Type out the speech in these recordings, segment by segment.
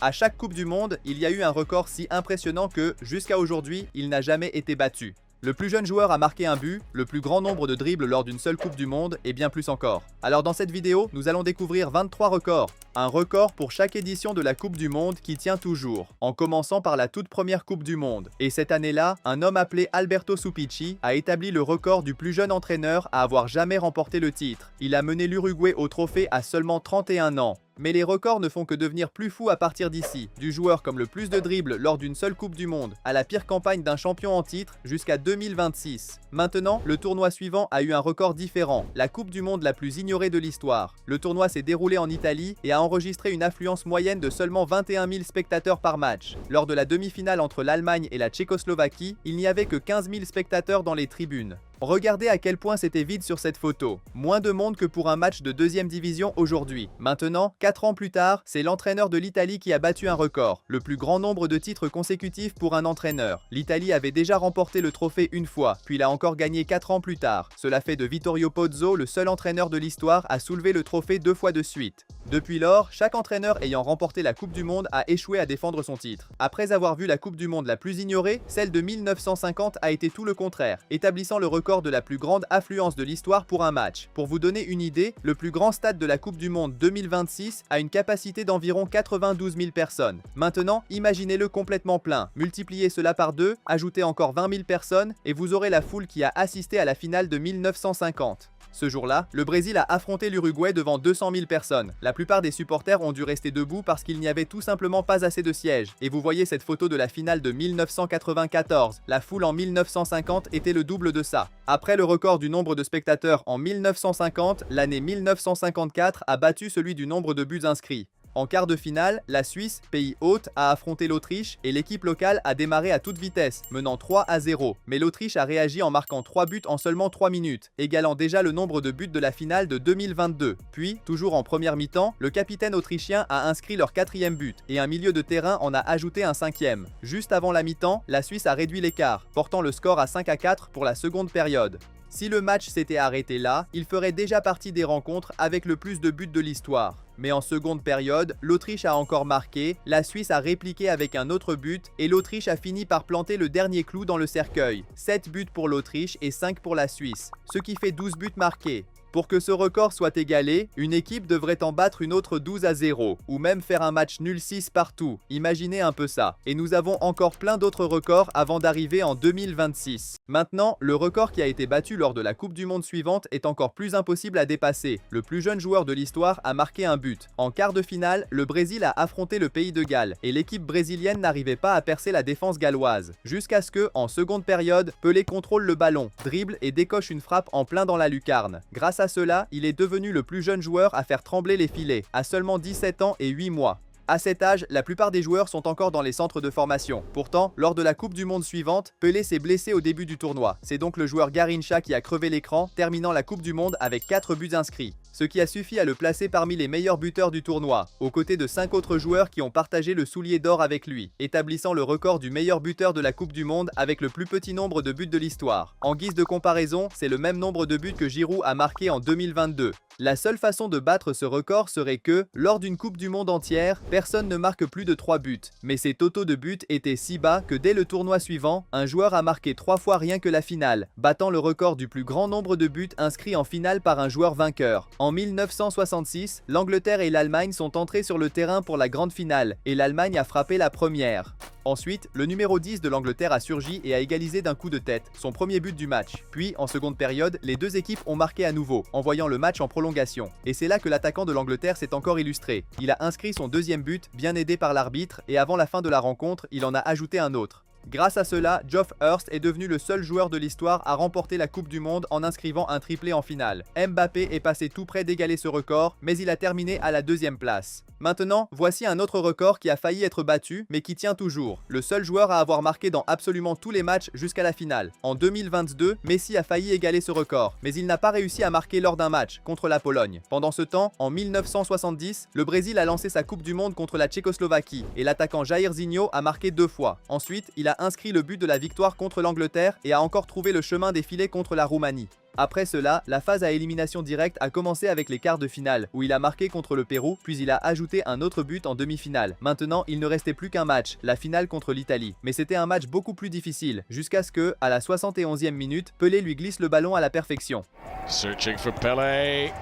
À chaque Coupe du Monde, il y a eu un record si impressionnant que, jusqu'à aujourd'hui, il n'a jamais été battu. Le plus jeune joueur a marqué un but, le plus grand nombre de dribbles lors d'une seule Coupe du Monde et bien plus encore. Alors dans cette vidéo, nous allons découvrir 23 records. Un record pour chaque édition de la Coupe du Monde qui tient toujours, en commençant par la toute première Coupe du Monde. Et cette année-là, un homme appelé Alberto Suppici a établi le record du plus jeune entraîneur à avoir jamais remporté le titre. Il a mené l'Uruguay au trophée à seulement 31 ans. Mais les records ne font que devenir plus fous à partir d'ici, du joueur comme le plus de dribbles lors d'une seule Coupe du Monde, à la pire campagne d'un champion en titre jusqu'à 2026. Maintenant, le tournoi suivant a eu un record différent, la Coupe du Monde la plus ignorée de l'histoire. Le tournoi s'est déroulé en Italie et a enregistré une affluence moyenne de seulement 21 000 spectateurs par match. Lors de la demi-finale entre l'Allemagne et la Tchécoslovaquie, il n'y avait que 15 000 spectateurs dans les tribunes. Regardez à quel point c'était vide sur cette photo. Moins de monde que pour un match de deuxième division aujourd'hui. Maintenant, 4 ans plus tard, c'est l'entraîneur de l'Italie qui a battu un record. Le plus grand nombre de titres consécutifs pour un entraîneur. L'Italie avait déjà remporté le trophée une fois, puis l'a encore gagné 4 ans plus tard. Cela fait de Vittorio Pozzo le seul entraîneur de l'histoire à soulever le trophée 2 fois de suite. Depuis lors, chaque entraîneur ayant remporté la Coupe du Monde a échoué à défendre son titre. Après avoir vu la Coupe du Monde la plus ignorée, celle de 1950 a été tout le contraire, établissant le record de la plus grande affluence de l'histoire pour un match. Pour vous donner une idée, le plus grand stade de la Coupe du Monde 2026 a une capacité d'environ 92 000 personnes. Maintenant, imaginez-le complètement plein. Multipliez cela par 2, ajoutez encore 20 000 personnes et vous aurez la foule qui a assisté à la finale de 1950. Ce jour-là, le Brésil a affronté l'Uruguay devant 200 000 personnes. La plupart des supporters ont dû rester debout parce qu'il n'y avait tout simplement pas assez de sièges. Et vous voyez cette photo de la finale de 1994. La foule en 1950 était le double de ça. Après le record du nombre de spectateurs en 1950, l'année 1954 a battu celui du nombre de buts inscrits. En quart de finale, la Suisse, pays hôte, a affronté l'Autriche et l'équipe locale a démarré à toute vitesse, menant 3-0. Mais l'Autriche a réagi en marquant 3 buts en seulement 3 minutes, égalant déjà le nombre de buts de la finale de 2022. Puis, toujours en première mi-temps, le capitaine autrichien a inscrit leur 4e but et un milieu de terrain en a ajouté un 5e. Juste avant la mi-temps, la Suisse a réduit l'écart, portant le score à 5-4 pour la seconde période. Si le match s'était arrêté là, il ferait déjà partie des rencontres avec le plus de buts de l'histoire. Mais en seconde période, l'Autriche a encore marqué, la Suisse a répliqué avec un autre but et l'Autriche a fini par planter le dernier clou dans le cercueil. 7 buts pour l'Autriche et 5 pour la Suisse, ce qui fait 12 buts marqués. Pour que ce record soit égalé, une équipe devrait en battre une autre 12-0, ou même faire un match nul 6 partout. Imaginez un peu ça. Et nous avons encore plein d'autres records avant d'arriver en 2026. Maintenant, le record qui a été battu lors de la Coupe du Monde suivante est encore plus impossible à dépasser. Le plus jeune joueur de l'histoire a marqué un but. En quart de finale, le Brésil a affronté le pays de Galles, et l'équipe brésilienne n'arrivait pas à percer la défense galloise. Jusqu'à ce que, en seconde période, Pelé contrôle le ballon, dribble et décoche une frappe en plein dans la lucarne. Grâce à cela, il est devenu le plus jeune joueur à faire trembler les filets, à seulement 17 ans et 8 mois. À cet âge, la plupart des joueurs sont encore dans les centres de formation. Pourtant, lors de la Coupe du Monde suivante, Pelé s'est blessé au début du tournoi. C'est donc le joueur Garrincha qui a crevé l'écran, terminant la Coupe du Monde avec 4 buts inscrits. Ce qui a suffi à le placer parmi les meilleurs buteurs du tournoi, aux côtés de 5 autres joueurs qui ont partagé le soulier d'or avec lui, établissant le record du meilleur buteur de la Coupe du Monde avec le plus petit nombre de buts de l'histoire. En guise de comparaison, c'est le même nombre de buts que Giroud a marqué en 2022. La seule façon de battre ce record serait que, lors d'une Coupe du Monde entière, personne ne marque plus de 3 buts. Mais ces totaux de buts étaient si bas que dès le tournoi suivant, un joueur a marqué 3 fois rien que la finale, battant le record du plus grand nombre de buts inscrits en finale par un joueur vainqueur. En 1966, l'Angleterre et l'Allemagne sont entrés sur le terrain pour la grande finale, et l'Allemagne a frappé la première. Ensuite, le numéro 10 de l'Angleterre a surgi et a égalisé d'un coup de tête, son premier but du match. Puis, en seconde période, les deux équipes ont marqué à nouveau, envoyant le match en prolongation. Et c'est là que l'attaquant de l'Angleterre s'est encore illustré. Il a inscrit son 2e but, bien aidé par l'arbitre, et avant la fin de la rencontre, il en a ajouté un autre. Grâce à cela, Geoff Hurst est devenu le seul joueur de l'histoire à remporter la Coupe du Monde en inscrivant un triplé en finale. Mbappé est passé tout près d'égaler ce record, mais il a terminé à la 2e place. Maintenant, voici un autre record qui a failli être battu, mais qui tient toujours. Le seul joueur à avoir marqué dans absolument tous les matchs jusqu'à la finale. En 2022, Messi a failli égaler ce record, mais il n'a pas réussi à marquer lors d'un match, contre la Pologne. Pendant ce temps, en 1970, le Brésil a lancé sa Coupe du Monde contre la Tchécoslovaquie, et l'attaquant Jairzinho a marqué 2 fois. Ensuite, il a a inscrit le but de la victoire contre l'Angleterre et a encore trouvé le chemin des filets contre la Roumanie. Après cela, la phase à élimination directe a commencé avec les quarts de finale, où il a marqué contre le Pérou, puis il a ajouté un autre but en demi-finale. Maintenant, il ne restait plus qu'un match, la finale contre l'Italie. Mais c'était un match beaucoup plus difficile, jusqu'à ce que, à la 71e minute, Pelé lui glisse le ballon à la perfection. Searching for Pelé.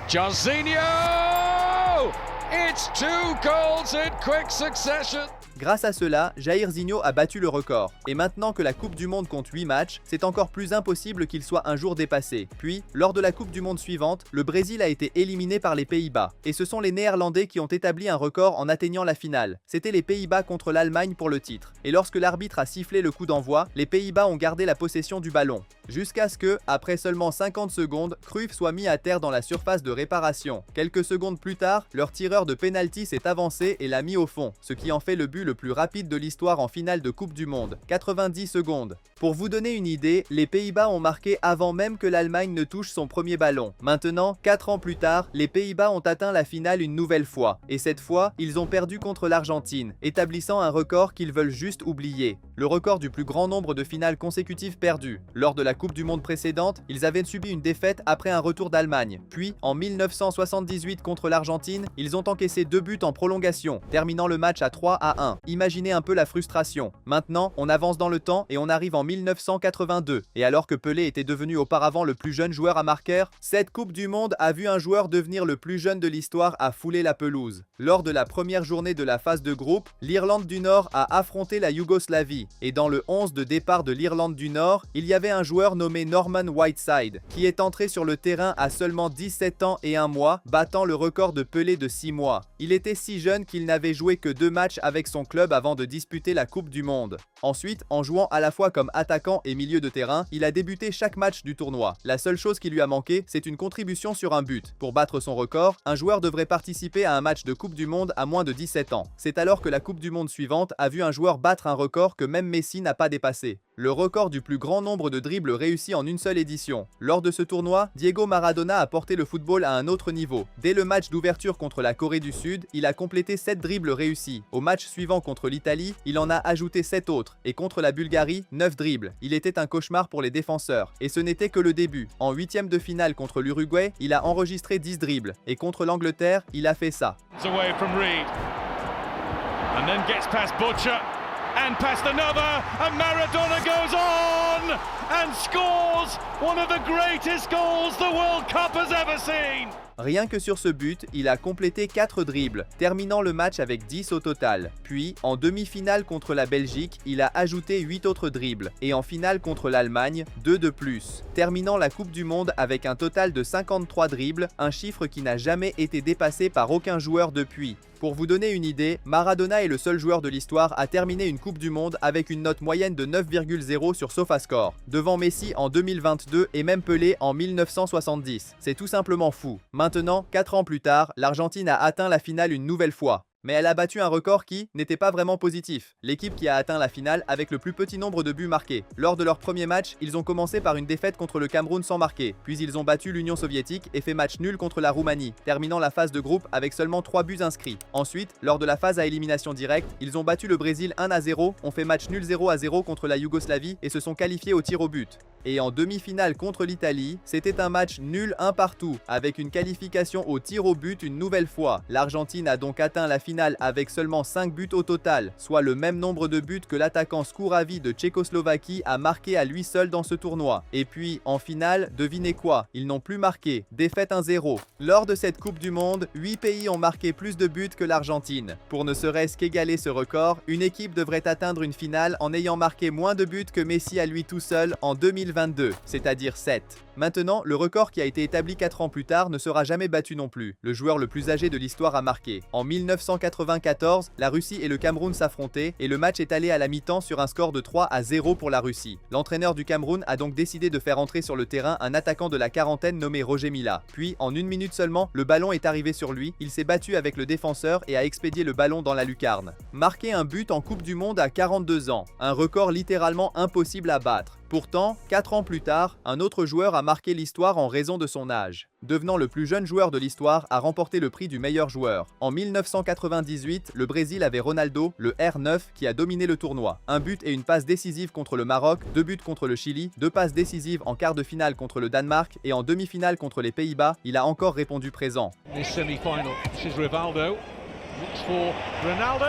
Jorginho! It's 2 goals in quick succession! Grâce à cela, Jairzinho a battu le record. Et maintenant que la Coupe du Monde compte 8 matchs, c'est encore plus impossible qu'il soit un jour dépassé. Puis, lors de la Coupe du Monde suivante, le Brésil a été éliminé par les Pays-Bas. Et ce sont les Néerlandais qui ont établi un record en atteignant la finale. C'était les Pays-Bas contre l'Allemagne pour le titre. Et lorsque l'arbitre a sifflé le coup d'envoi, les Pays-Bas ont gardé la possession du ballon. Jusqu'à ce que, après seulement 50 secondes, Cruyff soit mis à terre dans la surface de réparation. Quelques secondes plus tard, leur tireur de pénalty s'est avancé et l'a mis au fond, ce qui en fait le but le plus rapide de l'histoire en finale de Coupe du Monde, 90 secondes. Pour vous donner une idée, les Pays-Bas ont marqué avant même que l'Allemagne ne touche son premier ballon. Maintenant, 4 ans plus tard, les Pays-Bas ont atteint la finale une nouvelle fois. Et cette fois, ils ont perdu contre l'Argentine, établissant un record qu'ils veulent juste oublier. Le record du plus grand nombre de finales consécutives perdues. Lors de la Coupe du Monde précédente, ils avaient subi une défaite après un retour d'Allemagne. Puis, en 1978 contre l'Argentine, ils ont encaissé 2 buts en prolongation, terminant le match à 3-1. Imaginez un peu la frustration. Maintenant, on avance dans le temps et on arrive en 1982. Et alors que Pelé était devenu auparavant le plus jeune joueur à marqueur, cette Coupe du Monde a vu un joueur devenir le plus jeune de l'histoire à fouler la pelouse. Lors de la première journée de la phase de groupe, l'Irlande du Nord a affronté la Yougoslavie. Et dans le 11 de départ de l'Irlande du Nord, il y avait un joueur nommé Norman Whiteside, qui est entré sur le terrain à seulement 17 ans et 1 mois, battant le record de Pelé de 6 mois. Il était si jeune qu'il n'avait joué que 2 matchs avec son club avant de disputer la Coupe du Monde. Ensuite, en jouant à la fois comme attaquant et milieu de terrain, il a débuté chaque match du tournoi. La seule chose qui lui a manqué, c'est une contribution sur un but. Pour battre son record, un joueur devrait participer à un match de Coupe du Monde à moins de 17 ans. C'est alors que la Coupe du Monde suivante a vu un joueur battre un record que même Messi n'a pas dépassé. Le record du plus grand nombre de dribbles réussis en une seule édition. Lors de ce tournoi, Diego Maradona a porté le football à un autre niveau. Dès le match d'ouverture contre la Corée du Sud, il a complété 7 dribbles réussis. Au match suivant contre l'Italie, il en a ajouté 7 autres. Et contre la Bulgarie, 9 dribbles. Il était un cauchemar pour les défenseurs. Et ce n'était que le début. En 8e de finale contre l'Uruguay, il a enregistré 10 dribbles. Et contre l'Angleterre, il a fait ça. And past another, and Maradona goes on and scores one of the greatest goals the World Cup has ever seen. Rien que sur ce but, il a complété 4 dribbles, terminant le match avec 10 au total. Puis, en demi-finale contre la Belgique, il a ajouté 8 autres dribbles. Et en finale contre l'Allemagne, 2 de plus. Terminant la Coupe du Monde avec un total de 53 dribbles, un chiffre qui n'a jamais été dépassé par aucun joueur depuis. Pour vous donner une idée, Maradona est le seul joueur de l'histoire à terminer une Coupe du Monde avec une note moyenne de 9,0 sur SofaScore, devant Messi en 2022 et même Pelé en 1970. C'est tout simplement fou. Maintenant, 4 ans plus tard, l'Argentine a atteint la finale une nouvelle fois. Mais elle a battu un record qui n'était pas vraiment positif. L'équipe qui a atteint la finale avec le plus petit nombre de buts marqués. Lors de leur premier match, ils ont commencé par une défaite contre le Cameroun sans marquer. Puis ils ont battu l'Union soviétique et fait match nul contre la Roumanie, terminant la phase de groupe avec seulement 3 buts inscrits. Ensuite, lors de la phase à élimination directe, ils ont battu le Brésil 1-0, ont fait match nul 0-0 contre la Yougoslavie et se sont qualifiés au tir au but. Et en demi-finale contre l'Italie, c'était un match nul 1 partout, avec une qualification au tir au but une nouvelle fois. L'Argentine a donc atteint la finale avec seulement 5 buts au total, soit le même nombre de buts que l'attaquant Skouravi de Tchécoslovaquie a marqué à lui seul dans ce tournoi. Et puis, en finale, devinez quoi? Ils n'ont plus marqué, défaite 1-0. Lors de cette Coupe du Monde, 8 pays ont marqué plus de buts que l'Argentine. Pour ne serait-ce qu'égaler ce record, une équipe devrait atteindre une finale en ayant marqué moins de buts que Messi à lui tout seul en 2022, c'est-à-dire 7. Maintenant, le record qui a été établi 4 ans plus tard ne sera jamais battu non plus. Le joueur le plus âgé de l'histoire a marqué. En 1994, la Russie et le Cameroun s'affrontaient et le match est allé à la mi-temps sur un score de 3-0 pour la Russie. L'entraîneur du Cameroun a donc décidé de faire entrer sur le terrain un attaquant de la quarantaine nommé Roger Mila. Puis, en 1 minute seulement, le ballon est arrivé sur lui, il s'est battu avec le défenseur et a expédié le ballon dans la lucarne. Marquer un but en Coupe du Monde à 42 ans, un record littéralement impossible à battre. Pourtant, 4 ans plus tard, un autre joueur a marqué l'histoire en raison de son âge, devenant le plus jeune joueur de l'histoire à remporter le prix du meilleur joueur. En 1998, le Brésil avait Ronaldo, le R9, qui a dominé le tournoi. Un but et une passe décisive contre le Maroc, 2 buts contre le Chili, 2 passes décisives en quart de finale contre le Danemark et en demi-finale contre les Pays-Bas, il a encore répondu présent. This semi-final, this is Rivaldo. Looks for Ronaldo!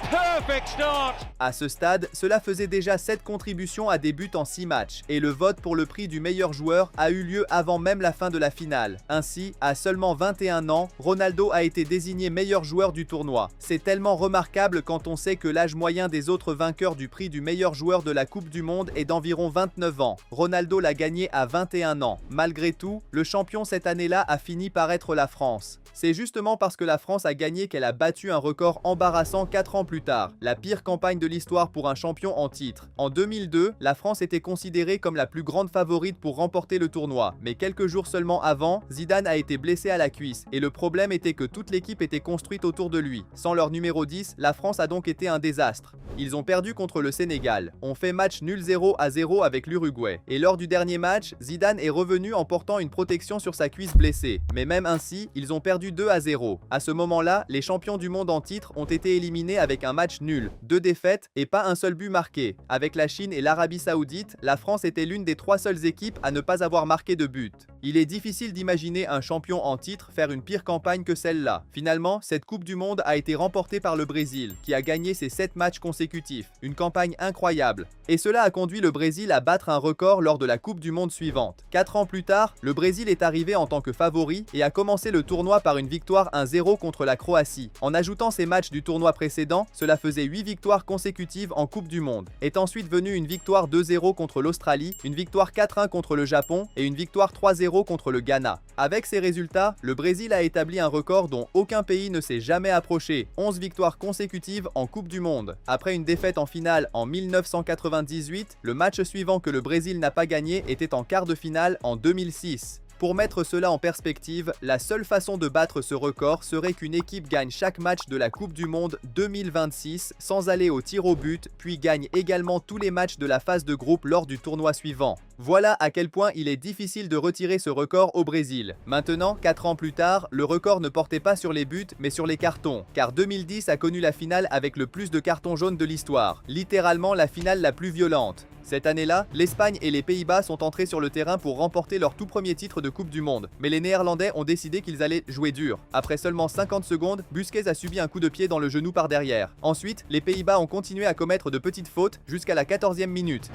Perfect start! À ce stade, cela faisait déjà 7 contributions à des buts en 6 matchs, et le vote pour le prix du meilleur joueur a eu lieu avant même la fin de la finale. Ainsi, à seulement 21 ans, Ronaldo a été désigné meilleur joueur du tournoi. C'est tellement remarquable quand on sait que l'âge moyen des autres vainqueurs du prix du meilleur joueur de la Coupe du Monde est d'environ 29 ans. Ronaldo l'a gagné à 21 ans. Malgré tout, le champion cette année-là a fini par être la France. C'est justement parce que la France a gagné qu'elle a battu un record embarrassant 4 ans plus tard, la pire campagne de l'histoire pour un champion en titre. En 2002, la France était considérée comme la plus grande favorite pour remporter le tournoi, mais quelques jours seulement avant, Zidane a été blessé à la cuisse, et le problème était que toute l'équipe était construite autour de lui. Sans leur numéro 10, la France a donc été un désastre. Ils ont perdu contre le Sénégal, ont fait match nul 0-0 avec l'Uruguay, et lors du dernier match, Zidane est revenu en portant une protection sur sa cuisse blessée, mais même ainsi, ils ont perdu 2-0. À ce moment-là, les champions du monde en titre ont été éliminés avec un match nul, 2 défaites et pas un seul but marqué. Avec la Chine et l'Arabie Saoudite, la France était l'une des 3 seules équipes à ne pas avoir marqué de but. Il est difficile d'imaginer un champion en titre faire une pire campagne que celle-là. Finalement, cette Coupe du Monde a été remportée par le Brésil, qui a gagné ses 7 matchs consécutifs. Une campagne incroyable. Et cela a conduit le Brésil à battre un record lors de la Coupe du Monde suivante. 4 ans plus tard, le Brésil est arrivé en tant que favori et a commencé le tournoi par une victoire 1-0 contre la Croatie. En ajoutant ses matchs du tournoi précédent, cela faisait 8 victoires consécutives en Coupe du Monde. Est ensuite venue une victoire 2-0 contre l'Australie, une victoire 4-1 contre le Japon et une victoire 3-0 contre le Ghana. Avec ces résultats, le Brésil a établi un record dont aucun pays ne s'est jamais approché, 11 victoires consécutives en Coupe du Monde. Après une défaite en finale en 1998, le match suivant que le Brésil n'a pas gagné était en quart de finale en 2006. Pour mettre cela en perspective, la seule façon de battre ce record serait qu'une équipe gagne chaque match de la Coupe du Monde 2026 sans aller au tir au but, puis gagne également tous les matchs de la phase de groupe lors du tournoi suivant. Voilà à quel point il est difficile de retirer ce record au Brésil. Maintenant, 4 ans plus tard, le record ne portait pas sur les buts mais sur les cartons, car 2010 a connu la finale avec le plus de cartons jaunes de l'histoire, littéralement la finale la plus violente. Cette année-là, l'Espagne et les Pays-Bas sont entrés sur le terrain pour remporter leur tout premier titre de Coupe du Monde. Mais les Néerlandais ont décidé qu'ils allaient jouer dur. Après seulement 50 secondes, Busquets a subi un coup de pied dans le genou par derrière. Ensuite, les Pays-Bas ont continué à commettre de petites fautes jusqu'à la 14e minute.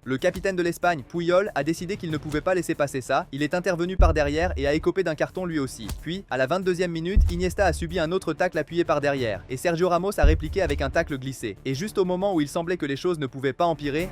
Le capitaine de l'Espagne, Puyol, a décidé qu'il ne pouvait pas laisser passer ça, il est intervenu par derrière et a écopé d'un carton lui aussi. Puis, à la 22e minute, Iniesta a subi un autre tacle appuyé par derrière, et Sergio Ramos a répliqué avec un tacle glissé. Et juste au moment où il semblait que les choses ne pouvaient pas empirer,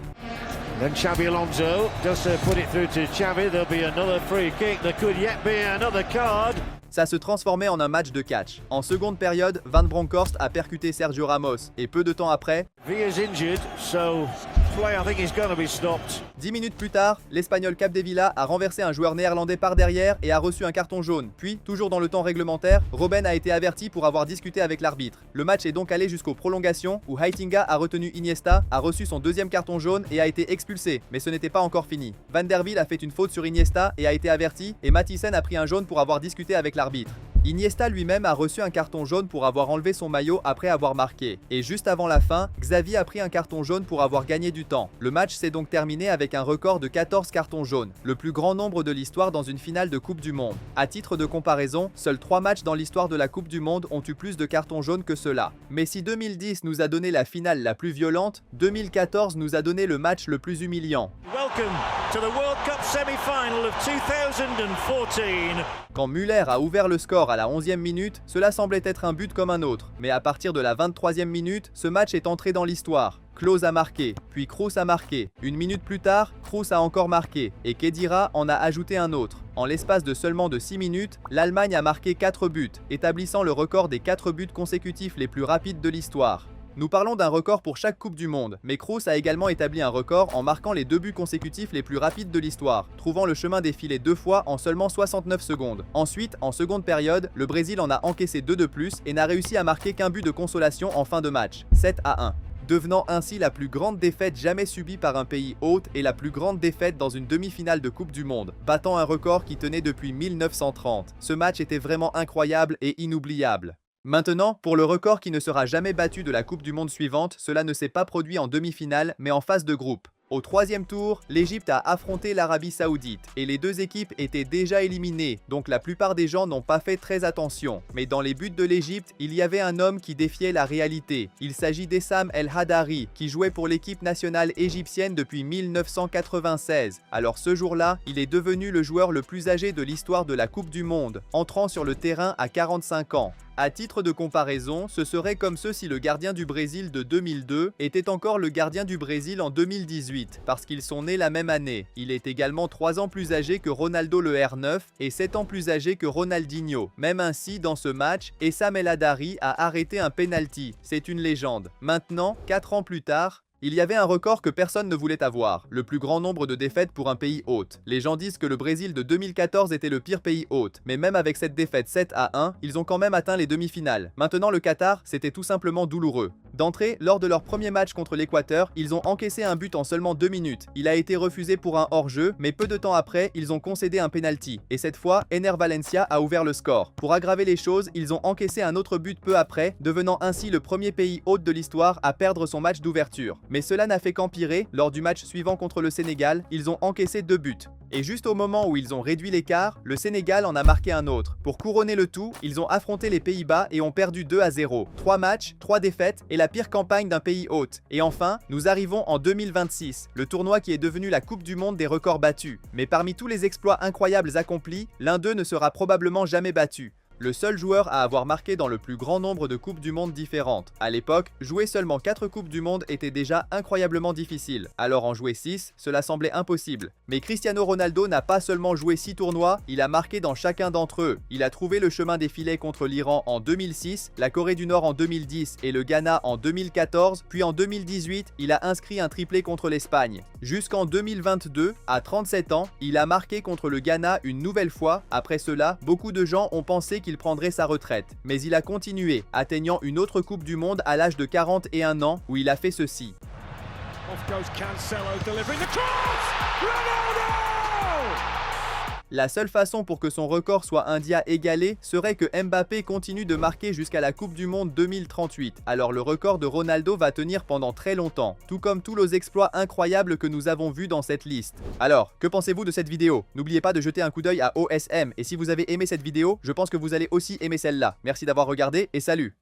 Then Xabi Alonso just put it through to Xavi. There'll be another free kick. There could yet be another card. ça se transformait en un match de catch. En seconde période, Van Bronckhorst a percuté Sergio Ramos, et peu de temps après, Villa's injured, so play I think is going to be stopped. 10 minutes plus tard, l'Espagnol Capdevila a renversé un joueur néerlandais par derrière et a reçu un carton jaune. Puis, toujours dans le temps réglementaire, Robben a été averti pour avoir discuté avec l'arbitre. Le match est donc allé jusqu'aux prolongations où Heitinga a retenu Iniesta, a reçu son deuxième carton jaune et a été expulsé. Mais ce n'était pas encore fini. Van der Wiel a fait une faute sur Iniesta et a été averti, et Matthijssen a pris un jaune pour avoir discuté avec l'arbitre. Iniesta lui-même a reçu un carton jaune pour avoir enlevé son maillot après avoir marqué. Et juste avant la fin, Xavi a pris un carton jaune pour avoir gagné du temps. Le match s'est donc terminé avec un record de 14 cartons jaunes, le plus grand nombre de l'histoire dans une finale de Coupe du Monde. À titre de comparaison, seuls 3 matchs dans l'histoire de la Coupe du Monde ont eu plus de cartons jaunes que cela. Mais si 2010 nous a donné la finale la plus violente, 2014 nous a donné le match le plus humiliant. Welcome to the World Cup semi-final of 2014. Quand Müller a ouvert le score à la 11e minute, cela semblait être un but comme un autre. Mais à partir de la 23e minute, ce match est entré dans l'histoire. Klose a marqué, puis Kroos a marqué. Une minute plus tard, Kroos a encore marqué, et Khedira en a ajouté un autre. En l'espace de seulement de 6 minutes, l'Allemagne a marqué 4 buts, établissant le record des 4 buts consécutifs les plus rapides de l'histoire. Nous parlons d'un record pour chaque Coupe du Monde, mais Kroos a également établi un record en marquant les 2 buts consécutifs les plus rapides de l'histoire, trouvant le chemin des filets 2 fois en seulement 69 secondes. Ensuite, en seconde période, le Brésil en a encaissé 2 de plus et n'a réussi à marquer qu'un but de consolation en fin de match, 7-1. Devenant ainsi la plus grande défaite jamais subie par un pays hôte et la plus grande défaite dans une demi-finale de Coupe du Monde, battant un record qui tenait depuis 1930. Ce match était vraiment incroyable et inoubliable. Maintenant, pour le record qui ne sera jamais battu de la Coupe du Monde suivante, cela ne s'est pas produit en demi-finale, mais en phase de groupe. Au 3e tour, l'Égypte a affronté l'Arabie Saoudite et les deux équipes étaient déjà éliminées, donc la plupart des gens n'ont pas fait très attention. Mais dans les buts de l'Égypte, il y avait un homme qui défiait la réalité. Il s'agit d'Essam El Hadari, qui jouait pour l'équipe nationale égyptienne depuis 1996. Alors ce jour-là, il est devenu le joueur le plus âgé de l'histoire de la Coupe du Monde, entrant sur le terrain à 45 ans. À titre de comparaison, ce serait comme si le gardien du Brésil de 2002 était encore le gardien du Brésil en 2018, parce qu'ils sont nés la même année. Il est également 3 ans plus âgé que Ronaldo le R9 et 7 ans plus âgé que Ronaldinho. Même ainsi, dans ce match, Essam El Hadari a arrêté un penalty. C'est une légende. Maintenant, 4 ans plus tard, il y avait un record que personne ne voulait avoir, le plus grand nombre de défaites pour un pays hôte. Les gens disent que le Brésil de 2014 était le pire pays hôte, mais même avec cette défaite 7-1, ils ont quand même atteint les demi-finales. Maintenant le Qatar, c'était tout simplement douloureux. D'entrée, lors de leur premier match contre l'Équateur, ils ont encaissé un but en seulement 2 minutes. Il a été refusé pour un hors-jeu, mais peu de temps après, ils ont concédé un penalty. Et cette fois, Ener Valencia a ouvert le score. Pour aggraver les choses, ils ont encaissé un autre but peu après, devenant ainsi le premier pays hôte de l'histoire à perdre son match d'ouverture. Mais cela n'a fait qu'empirer. Lors du match suivant contre le Sénégal, ils ont encaissé 2 buts. Et juste au moment où ils ont réduit l'écart, le Sénégal en a marqué un autre. Pour couronner le tout, ils ont affronté les Pays-Bas et ont perdu 2-0. 3 matchs, 3 défaites et la pire campagne d'un pays hôte. Et enfin, nous arrivons en 2026, le tournoi qui est devenu la Coupe du Monde des records battus. Mais parmi tous les exploits incroyables accomplis, l'un d'eux ne sera probablement jamais battu. Le seul joueur à avoir marqué dans le plus grand nombre de Coupes du Monde différentes. À l'époque, jouer seulement 4 Coupes du Monde était déjà incroyablement difficile. Alors en jouer 6, cela semblait impossible. Mais Cristiano Ronaldo n'a pas seulement joué 6 tournois, il a marqué dans chacun d'entre eux. Il a trouvé le chemin des filets contre l'Iran en 2006, la Corée du Nord en 2010 et le Ghana en 2014, puis en 2018, il a inscrit un triplé contre l'Espagne. Jusqu'en 2022, à 37 ans, il a marqué contre le Ghana une nouvelle fois. Après cela, beaucoup de gens ont pensé qu'il prendrait sa retraite, mais il a continué, atteignant une autre Coupe du Monde à l'âge de 41 ans où il a fait ceci. La seule façon pour que son record soit un dia égalé serait que Mbappé continue de marquer jusqu'à la Coupe du Monde 2038. Alors le record de Ronaldo va tenir pendant très longtemps, tout comme tous les exploits incroyables que nous avons vus dans cette liste. Alors, que pensez-vous de cette vidéo? N'oubliez pas de jeter un coup d'œil à OSM et si vous avez aimé cette vidéo, je pense que vous allez aussi aimer celle-là. Merci d'avoir regardé et salut!